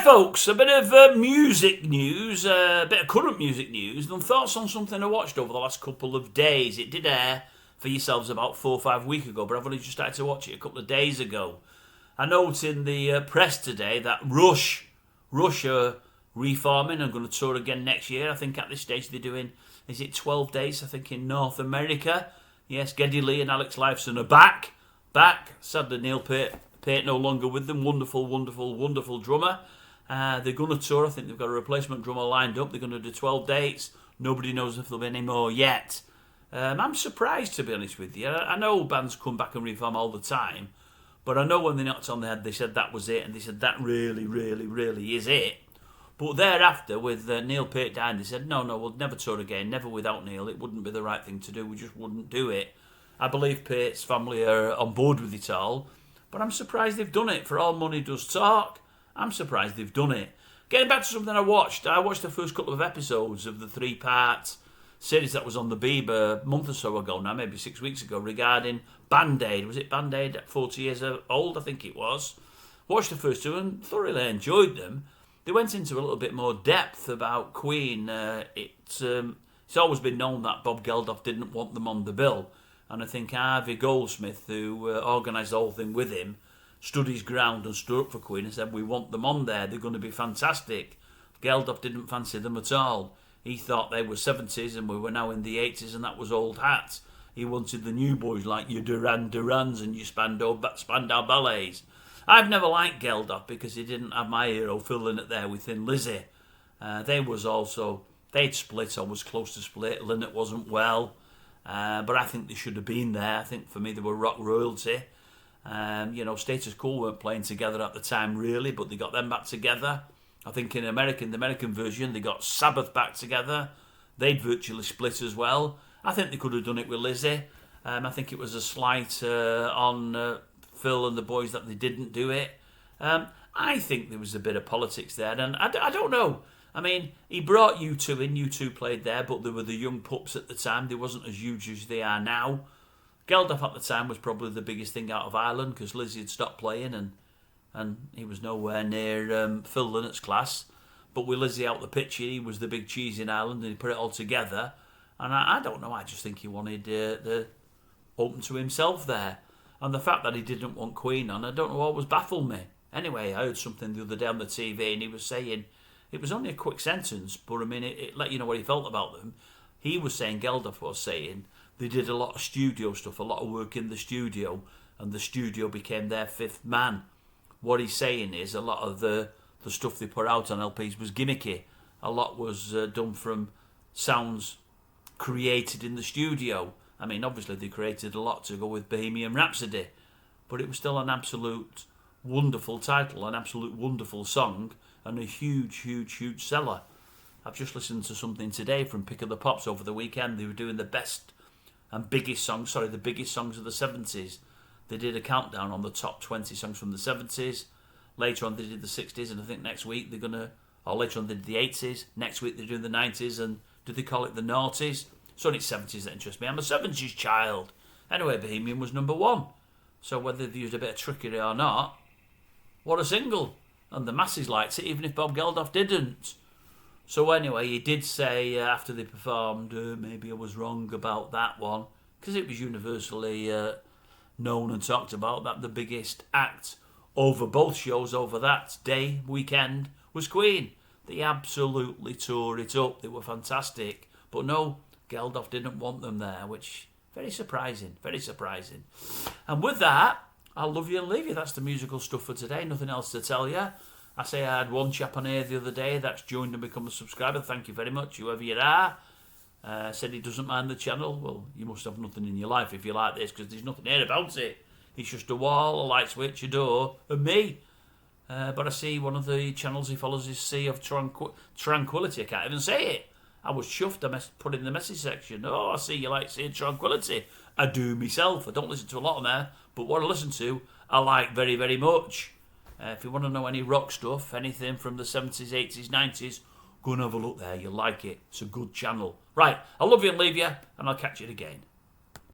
folks, a bit of music news, a bit of current music news, and thoughts on something I watched over the last couple of days. It did air for yourselves about 4 or 5 weeks ago, but I've only just started to watch it a couple of days ago. I note in the press today that Rush are reforming and going to tour again next year. I think at this stage they're doing, is it 12 days, I think, in North America. Yes, Geddy Lee and Alex Lifeson are back. Sadly, Neil Peart no longer with them. Wonderful drummer. They're going to tour. I think they've got a replacement drummer lined up. They're going to do 12 dates. Nobody knows if there'll be any more yet. I'm surprised, to be honest with you. I know bands come back and reform all the time, but I know when they knocked on the head, they said that was it, and they said that really is it. But thereafter, with Neil Peart dying, they said, no, we'll never tour again, never without Neil. It wouldn't be the right thing to do. We just wouldn't do it. I believe Peart's family are on board with it all, but I'm surprised they've done it. For all money does talk, I'm surprised they've done it. Getting back to something I watched the first couple of episodes of the 3-part series that was on the Beeb a month or so ago now, maybe 6 weeks ago, regarding Band-Aid. Was it Band-Aid at 40 years old? I think it was. Watched the first two and thoroughly enjoyed them. They went into a little bit more depth about Queen. It's always been known that Bob Geldof didn't want them on the bill. And I think Harvey Goldsmith, who organised the whole thing with him, stood his ground and stood up for Queen and said, we want them on there, they're going to be fantastic. Geldof didn't fancy them at all. He thought they were 70s and we were now in the 80s and that was old hat. He wanted the new boys like your Duran Durans and your Spandau Ballets. I've never liked Geldof because he didn't have my hero Phil Lynott there with Thin Lizzy. They'd split or was close to split. Lynott wasn't well, but I think they should have been there. I think for me they were rock royalty. Status Quo weren't playing together at the time really, but they got them back together. I think in the American version, they got Sabbath back together. They'd virtually split as well. I think they could have done it with Lizzie. I think it was a slight on Phil and the boys that they didn't do it. I think there was a bit of politics there, and I don't know. I mean, he brought U2 in. U2 played there, but they were the young pups at the time. They wasn't as huge as they are now. Geldof at the time was probably the biggest thing out of Ireland because Lizzie had stopped playing and he was nowhere near Phil Lynnott's class. But with Lizzie out the picture, he was the big cheese in Ireland and he put it all together. And I don't know, I just think he wanted the open to himself there. And the fact that he didn't want Queen on, I don't know, always baffled me. Anyway, I heard something the other day on the TV and he was saying, it was only a quick sentence, but I mean, it let you know what he felt about them. He was saying, Geldof was saying, they did a lot of studio stuff, a lot of work in the studio, and the studio became their fifth man. What he's saying is a lot of the stuff they put out on LPs was gimmicky. A lot was done from sounds created in the studio. I mean, obviously they created a lot to go with Bohemian Rhapsody, but it was still an absolute wonderful title, an absolute wonderful song, and a huge seller. I've just listened to something today from Pick of the Pops over the weekend. They were doing the biggest songs of the 70s. They did a countdown on the top 20 songs from the 70s. Later on they did the 60s, and I think next week later on they did the 80s. Next week they're doing the 90s, and do they call it the noughties? It's only 70s that interest me. I'm a 70s child. Anyway, Bohemian was number 1. So whether they used a bit of trickery or not, what a single. And the masses liked it, even if Bob Geldof didn't. So anyway, he did say after they performed, maybe I was wrong about that one, because it was universally known and talked about that the biggest act over both shows over that weekend was Queen. They absolutely tore it up. They were fantastic. But no, Geldof didn't want them there, which very surprising. And with that, I'll love you and leave you. That's the musical stuff for today. Nothing else to tell you. I say I had one chap on here the other day that's joined and become a subscriber. Thank you very much, whoever you are. Said he doesn't mind the channel. Well, you must have nothing in your life if you like this, because there's nothing here about it. It's just a wall, a light switch, a door, and me. But I see one of the channels he follows is Sea of Tranquility. I can't even say it. I was chuffed. I put in the message section. Oh, I see you like Sea of Tranquility. I do myself. I don't listen to a lot on there, but what I listen to, I like very, very much. If you want to know any rock stuff, anything from the 70s, 80s, 90s, go and have a look there. You'll like it. It's a good channel. Right, I love you and leave you, and I'll catch you again.